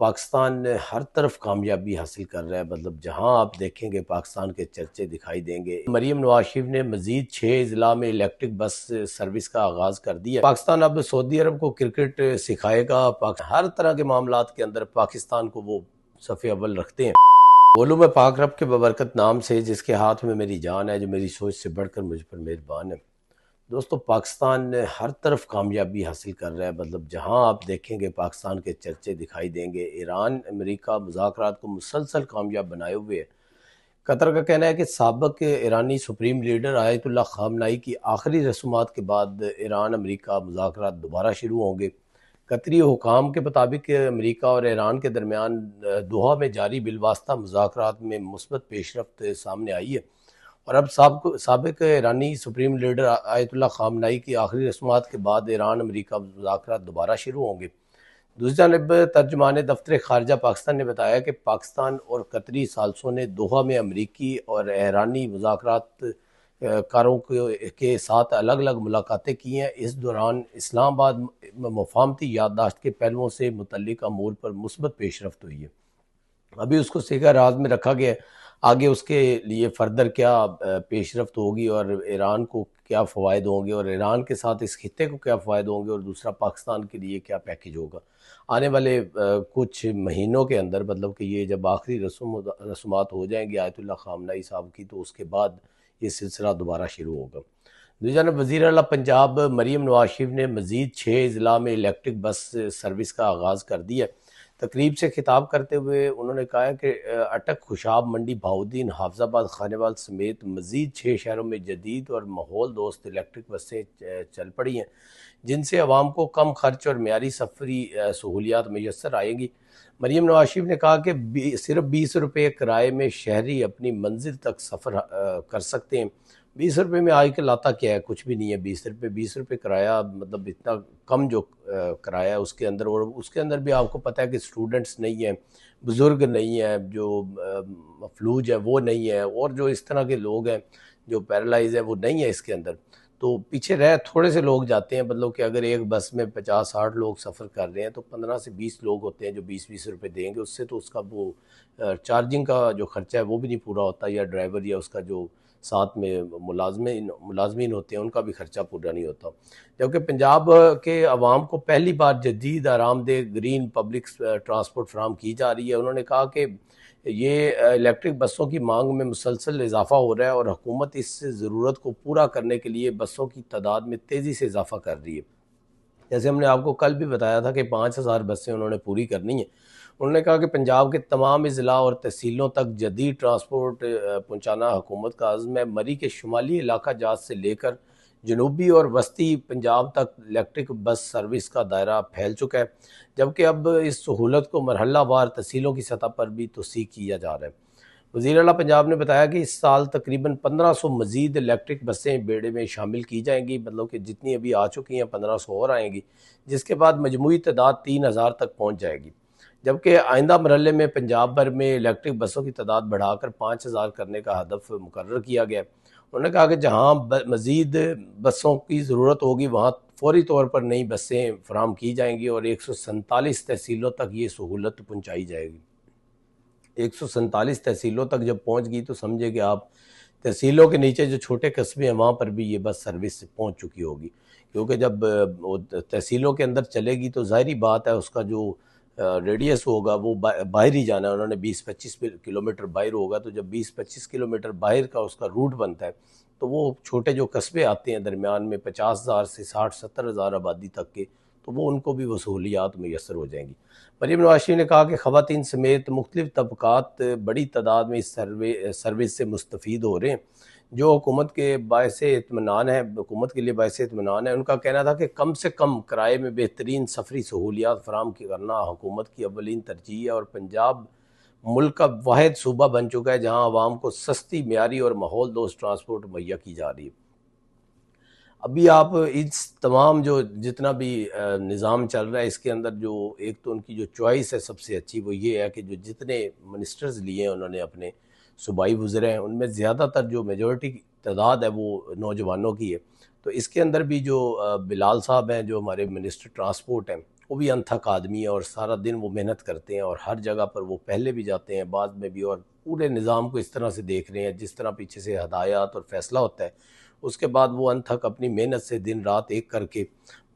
पाकिस्तान हर तरफ कामयाबी हासिल कर रहा है। मतलब जहां आप देखेंगे पाकिस्तान के चर्चे दिखाई देंगे। मरीम नवाज शरीफ ने मजीद 6 जिला में इलेक्ट्रिक बस सर्विस का आगाज कर दिया। पाकिस्तान अब सऊदी अरब को क्रिकेट सिखाएगा। हर तरह के मामलात के अंदर पाकिस्तान को वो सफ़े अव्वल रखते हैं। बोलूँ मैं पाक रब के बबरकत नाम से जिसके हाथ में मेरी जान है, जो मेरी सोच से बढ़कर मुझ पर मेहरबान है। दोस्तों, पाकिस्तान हर तरफ कामयाबी हासिल कर रहा है। मतलब जहां आप देखेंगे पाकिस्तान के चर्चे दिखाई देंगे। ईरान अमेरिका मुज़ाकरात को मुसलसल कामयाब बनाए हुए है। कतर का कहना है कि साबिक ईरानी सुप्रीम लीडर आयतुल्ला खामनाई की आखिरी रसूमात के बाद ईरान अमेरिका मुज़ाकरात दोबारा शुरू होंगे। कतरी हुकाम के मुताबिक अमेरिका और ईरान के दरमियान दोहा में जारी बिलवास्ता मुज़ाकरात में मुस्बत पेशरफ्त सामने आई है। और अब साबिक ईरानी सुप्रीम लीडर आयतुल्ला खामनाई की आखिरी रस्मात के बाद ईरान अमेरिका मुज़ाकरात दोबारा शुरू होंगे। दूसरी जानब तर्जुमान दफ्तर खारजा पाकिस्तान ने बताया कि पाकिस्तान और कतरी सालसों ने दोहा में अमरीकी और ईरानी मुज़ाकरात कारों के साथ अलग अलग मुलाकातें की हैं। इस दौरान इस्लामाबाद में मुफाहमती याददाश्त के पहलुओं से मुतल्लिक अमूर पर मुस्बत पेशरफ्त हुई है। अभी उसको सेगा राज में रखा गया है। आगे उसके लिए फर्दर क्या पेशरफ्त होगी और ईरान को क्या फ़वायद होंगे और ईरान के साथ इस खित्ते को क्या फ़ायदे होंगे और दूसरा पाकिस्तान के लिए क्या पैकेज होगा आने वाले कुछ महीनों के अंदर। मतलब कि ये जब आखिरी रसूमात हो जाएंगी आयतुल्ला खामनाई साहब की, तो उसके बाद ये सिलसिला दोबारा शुरू होगा। दूसरी जानब वज़ीर आला पंजाब मरीम नवाज शरीफ ने मज़ीद 6 ज़िला में इलेक्ट्रिक बस सर्विस का आगाज़ कर दिया। तकरीब से खिताब करते हुए उन्होंने कहा कि अटक, खुशाब, मंडी, बहाउद्दीन, हाफजाबाद, खानेवाल समेत मज़ीद 6 शहरों में जदीद और माहौल दोस्त इलेक्ट्रिक बसें चल पड़ी हैं, जिनसे आवाम को कम खर्च और मेयारी सफरी सहूलियात मैसर आएंगी। मरीम नवाज शरीफ ने कहा कि सिर्फ 20 रुपये किराए में शहरी अपनी मंजिल तक सफ़र कर सकते हैं। 20 रुपये में आज कल आता क्या है? कुछ भी नहीं है। 20 रुपये किराया, मतलब इतना कम जो किराया है उसके अंदर। और उसके अंदर भी आपको पता है कि स्टूडेंट्स नहीं हैं, बुज़ुर्ग नहीं हैं, जो मफलूज है वो नहीं है, और जो इस तरह के लोग हैं जो पैरालाइज है वो नहीं है इसके अंदर। तो पीछे रह थोड़े से लोग जाते हैं। मतलब कि अगर एक बस में 50-60 लोग सफ़र कर रहे हैं तो 15 से 20 लोग होते हैं जो 20-20 रुपये देंगे। उससे तो उसका वो चार्जिंग का जो खर्चा है वो भी नहीं पूरा होता, या ड्राइवर या उसका जो साथ में मुलाजमीन होते हैं उनका भी खर्चा पूरा नहीं होता। जबकि पंजाब के अवाम को पहली बार जदीद आरामदेह ग्रीन पब्लिक ट्रांसपोर्ट फ्राहम की जा रही है। उन्होंने कहा कि ये इलेक्ट्रिक बसों की मांग में मुसलसल इजाफा हो रहा है और हुकूमत इस ज़रूरत को पूरा करने के लिए बसों की तादाद में तेज़ी से इजाफा कर रही है। जैसे हमने आपको कल भी बताया था कि 5,000 बसें उन्होंने पूरी करनी है। उन्होंने कहा कि पंजाब के तमाम ज़िला और तहसीलों तक जदीद ट्रांसपोर्ट पहुँचाना हुकूमत का अज़्म है। मरी के शुमाली इलाका जात से लेकर जनूबी और वस्ती पंजाब तक इलेक्ट्रिक बस सर्विस का दायरा फैल चुका है, जबकि अब इस सहूलत को मरहलावार तहसीलों की सतह पर भी तोसी किया जा रहा है। वज़ीर आला पंजाब ने बताया कि इस साल तकरीबन 1500 मज़ीद इलेक्ट्रिक बसें बेड़े में शामिल की जाएंगी। मतलब कि जितनी अभी आ चुकी हैं 1500 और आएंगी, जिसके बाद मजमूई तादाद 3000 तक पहुँच जाएगी। जबकि आइंदा मरहले में पंजाब भर में इलेक्ट्रिक बसों की तादाद बढ़ाकर 5000 करने का हदफ मुकर्रर किया गया है। उन्होंने कहा कि जहाँ मज़ीद बसों की ज़रूरत होगी वहाँ फौरी तौर पर नई बसें फराहम की जाएंगी और 147 तहसीलों तक ये सहूलत पहुँचाई जाएगी। 147 तहसीलों तक जब पहुंच गई तो समझे कि आप तहसीलों के नीचे जो छोटे कस्बे हैं वहाँ पर भी ये बस सर्विस पहुंच चुकी होगी। क्योंकि जब वो तहसीलों के अंदर चलेगी तो ज़ाहिरी बात है उसका जो रेडियस होगा वो बाहर ही जाना है। उन्होंने 20-25 किलोमीटर बाहर होगा, तो जब 20-25 किलोमीटर बाहर का उसका रूट बनता है तो वो छोटे जो कस्बे आते हैं दरमियान में 50,000 से 60-70,000 आबादी तक के, तो वो उनको भी वो सहूलियात मैसर हो जाएंगी। मरीम नवाज शरीफ ने कहा कि ख़वातीन समेत मुख्तलिफ तबकात बड़ी तादाद में इस सर्विस से मुस्तफ़ीद हो रहे हैं, जो हुकूमत के बायस इत्मीनान है, हुकूमत के लिए बायस इत्मीनान है। उनका कहना था कि कम से कम किराए में बेहतरीन सफरी सहूलियात फराहम करना हुकूमत की अवलिन तरजीह है। और पंजाब मुल्क का वाहिद सूबा बन चुका है जहाँ आवाम को सस्ती, म्यारी और माहौल दोस्त ट्रांसपोर्ट मुहैया की जा रही है। अभी आप इस तमाम जो जितना भी निज़ाम चल रहा है इसके अंदर जो एक तो उनकी जो चॉइस है सबसे अच्छी वो ये है कि जो जितने मिनिस्टर्स लिए हैं उन्होंने अपने सूबाई वज़रे हैं उनमें ज़्यादातर जो मेजॉरिटी की तादाद है वो नौजवानों की है। तो इसके अंदर भी जो बिलाल साहब हैं जो हमारे मिनिस्टर ट्रांसपोर्ट हैं वो भी अनथक आदमी है और सारा दिन वो मेहनत करते हैं और हर जगह पर वो पहले भी जाते हैं बाद में भी, और पूरे निज़ाम को इस तरह से देख रहे हैं जिस तरह पीछे से हदायत और फैसला होता है। उसके बाद वो अनथक अपनी मेहनत से दिन रात एक करके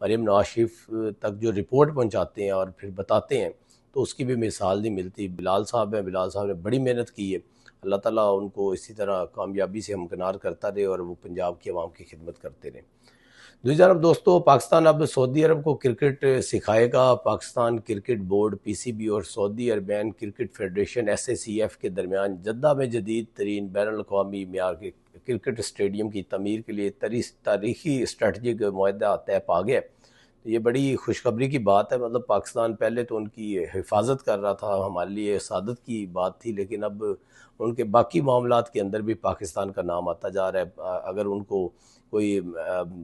मरीम नवाज शरीफ तक जो रिपोर्ट पहुंचाते हैं और फिर बताते हैं, तो उसकी भी मिसाल नहीं मिलती। बिलाल साहब हैं, बिलाल साहब ने बड़ी मेहनत की है। अल्लाह ताला उनको इसी तरह कामयाबी से हमकिनार करता रहे और वो पंजाब की आवाम की खिदमत करते रहें। दूसरी तरफ दोस्तों, पाकिस्तान अब सऊदी अरब को क्रिकेट सिखाएगा। पाकिस्तान क्रिकेट बोर्ड पीसीबी और सऊदी अरबियन क्रिकेट फेडरेशन एसएसीएफ के दरमियान जद्दा में जदीद तरीन बैनुल अक़वामी मियार के क्रिकेट स्टेडियम की तमीर के लिए तारीखी स्ट्रेटजिक मुआहदा तय पा गया। तो ये बड़ी खुशखबरी की बात है। मतलब पाकिस्तान पहले तो उनकी हिफाजत कर रहा था, हमारे लिए सादत की बात थी, लेकिन अब उनके बाकी मामलात के अंदर भी पाकिस्तान का नाम आता जा रहा है। अगर उनको कोई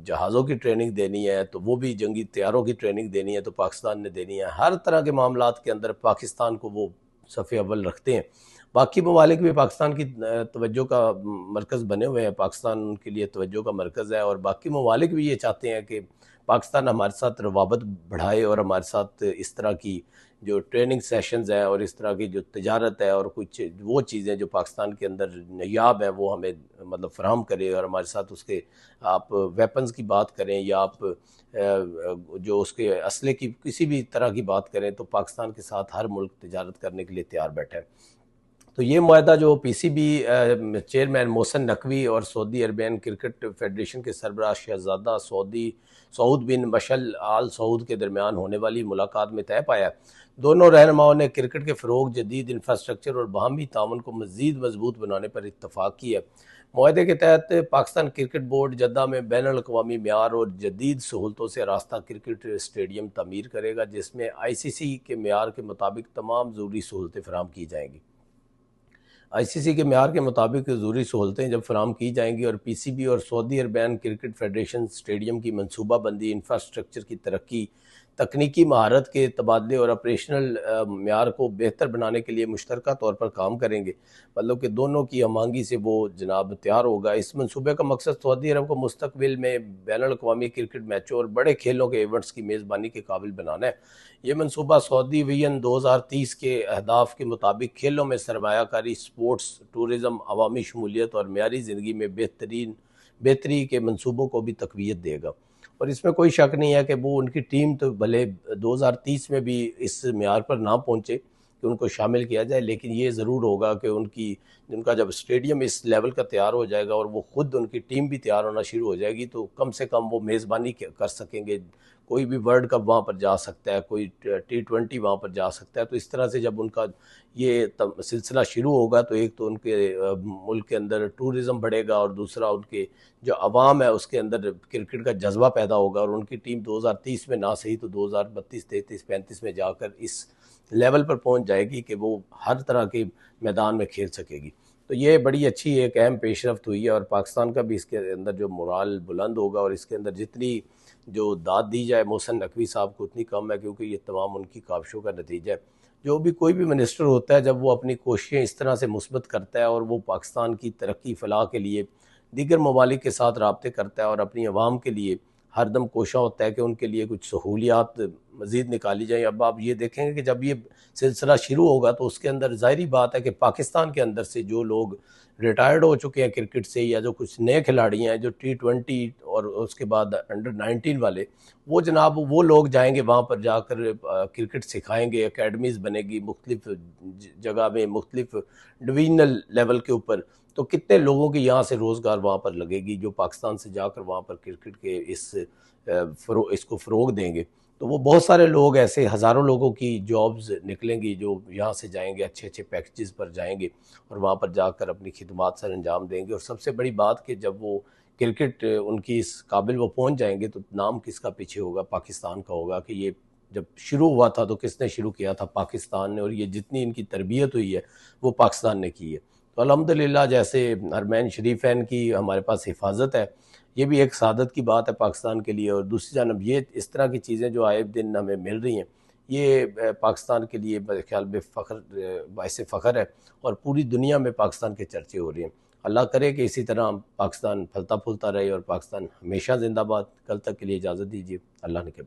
जहाज़ों की ट्रेनिंग देनी है तो वो भी, जंगी तैयारों की ट्रेनिंग देनी है तो पाकिस्तान ने देनी है। हर तरह के मामलात के अंदर पाकिस्तान को वो सफ़े अव्वल रखते हैं। बाकी ममालिक भी पाकिस्तान की तवज्जो का मरकज़ बने हुए हैं। पाकिस्तान उनके लिए तवज्जो का मरकज़ है और बाकी ममालिक भी ये चाहते हैं कि पाकिस्तान हमारे साथ रवाबत बढ़ाए और हमारे साथ इस तरह की जो ट्रेनिंग सेशंस हैं और इस तरह की जो तजारत है और कुछ वो चीज़ें जो पाकिस्तान के अंदर नायाब है वो हमें मतलब फ़राहम करे और हमारे साथ उसके, आप वेपन्स की बात करें या आप जो उसके असले की किसी भी तरह की बात करें, तो पाकिस्तान के साथ हर मुल्क तजारत करने के लिए तैयार बैठा है। तो ये मुआहदा जो पीसीबी चेयरमैन मोहसिन नकवी और सऊदी अरबियन क्रिकेट फेडरेशन के सरबराह शहजादा सऊद बिन मशल आल सऊद के दरमियान होने वाली मुलाकात में तय पाया। दोनों रहनुमाओं ने क्रिकेट के फ़रोग, जदीद इंफ्रास्ट्रक्चर और बाहमी ताउन को मज़ीद मजबूत बनाने पर इत्तफाक़ किया। मुआहदे के तहत पाकिस्तान क्रिकेट बोर्ड जद्दा में बैनुल अक़वामी मियार और जदीद सहूलतों से रास्ता क्रिकेट स्टेडियम तमीर करेगा, जिसमें आईसीसी के मियार के मुताबिक तमाम ज़रूरी सहूलतें फराहम की जाएंगी। आईसीसी के म्यार के मुताबिक ज़रूरी सहूलतें जब फराहम की जाएंगी और पीसीबी और Saudi Arabian cricket federation stadium की मनसूबाबंदी, इंफ्रास्ट्रक्चर की तरक्की, तकनीकी महारत के तबादले और ऑपरेशनल म्यार को बेहतर बनाने के लिए मुश्तरका तौर पर काम करेंगे। मतलब कि दोनों की हमांगी से वो जनाब तैयार होगा। इस मनसूबे का मकसद सऊदी अरब को मुस्तकबिल में बैनुल अक़वामी क्रिकेट मैचों और बड़े खेलों के इवेंट्स की मेज़बानी के काबिल बनाना है। ये मनसूबा सऊदी विजन 2030 के अहदाफ के मुताबिक खेलों में सरमायाकारी, स्पोर्ट्स, टूरिज़म, अवामी शमूलियत और मेयारी ज़िंदगी में बेहतरी के मनसूबों को भी तक़वियत देगा। और इसमें कोई शक नहीं है कि वो उनकी टीम तो भले 2030 में भी इस म्यार पर ना पहुँचे कि उनको शामिल किया जाए, लेकिन ये ज़रूर होगा कि उनका जब स्टेडियम इस लेवल का तैयार हो जाएगा और वो ख़ुद उनकी टीम भी तैयार होना शुरू हो जाएगी, तो कम से कम वो मेज़बानी कर सकेंगे। कोई भी वर्ल्ड कप वहाँ पर जा सकता है, कोई T20 वहाँ पर जा सकता है। तो इस तरह से जब उनका ये सिलसिला शुरू होगा तो एक तो उनके मुल्क के अंदर टूरिज़म बढ़ेगा और दूसरा उनके जो अवाम है उसके अंदर क्रिकेट का जज्बा पैदा होगा और उनकी टीम 2030 में ना सही तो 2032, 33, 35 में जाकर इस लेवल पर पहुंच जाएगी कि वो हर तरह के मैदान में खेल सकेगी। तो ये बड़ी अच्छी एक अहम पेशरफ्त हुई है और पाकिस्तान का भी इसके अंदर जो मोराल बुलंद होगा और इसके अंदर जितनी जो दाद दी जाए मोहसिन नकवी साहब को उतनी कम है, क्योंकि ये तमाम उनकी काविशों का नतीजा है। जो भी कोई भी मिनिस्टर होता है, जब वो अपनी कोशिशें इस तरह से मुस्बत करता है और वो पाकिस्तान की तरक्की फलाह के लिए दीगर ममालिक के साथ राब्ते करता है और अपनी आवाम के लिए हरदम कोशा होता है कि उनके लिए कुछ सहूलियात मज़ीद निकाली जाएँ। अब आप ये देखेंगे कि जब ये सिलसिला शुरू होगा तो उसके अंदर ज़ाहिरी बात है कि पाकिस्तान के अंदर से जो लोग रिटायर्ड हो चुके हैं क्रिकेट से या जो कुछ नए खिलाड़ी हैं जो T20 और उसके बाद अंडर-19 वाले, वो जनाब वो लोग जाएंगे वहाँ पर जाकर क्रिकेट सिखाएंगे, एकेडमीज़ बनेगी मुख्तलिफ जगह में, मुख्तलिफ डिवीजनल लेवल के ऊपर। तो कितने लोगों की यहाँ से रोज़गार वहाँ पर लगेगी जो पाकिस्तान से जाकर वहाँ पर क्रिकेट के इसको फ़रोग देंगे। तो वो बहुत सारे लोग ऐसे हज़ारों लोगों की जॉब्स निकलेंगी जो यहाँ से जाएंगे, अच्छे अच्छे पैकेजेस पर जाएंगे और वहाँ पर जाकर अपनी खिदमात सर अंजाम देंगे। और सबसे बड़ी बात कि जब वो क्रिकेट उनकी इस काबिल वो पहुँच जाएंगे तो नाम किसका पीछे होगा? पाकिस्तान का होगा कि ये जब शुरू हुआ था तो किसने शुरू किया था? पाकिस्तान ने। और ये जितनी इनकी तरबियत हुई है वो पाकिस्तान ने की है। तो अल्हम्दुलिल्लाह, जैसे हरमैन शरीफैन की हमारे पास हिफाजत है, ये भी एक सादत की बात है पाकिस्तान के लिए। और दूसरी जानब ये इस तरह की चीज़ें जो आए दिन हमें मिल रही हैं, ये पाकिस्तान के लिए मेरे ख्याल में बाइस फ़ख्र है और पूरी दुनिया में पाकिस्तान के चर्चे हो रहे हैं। अल्लाह करे कि इसी तरह पाकिस्तान फलता फूलता रहे और पाकिस्तान हमेशा जिंदाबाद। कल तक के लिए इजाज़त दीजिए। अल्लाह ने के बाद।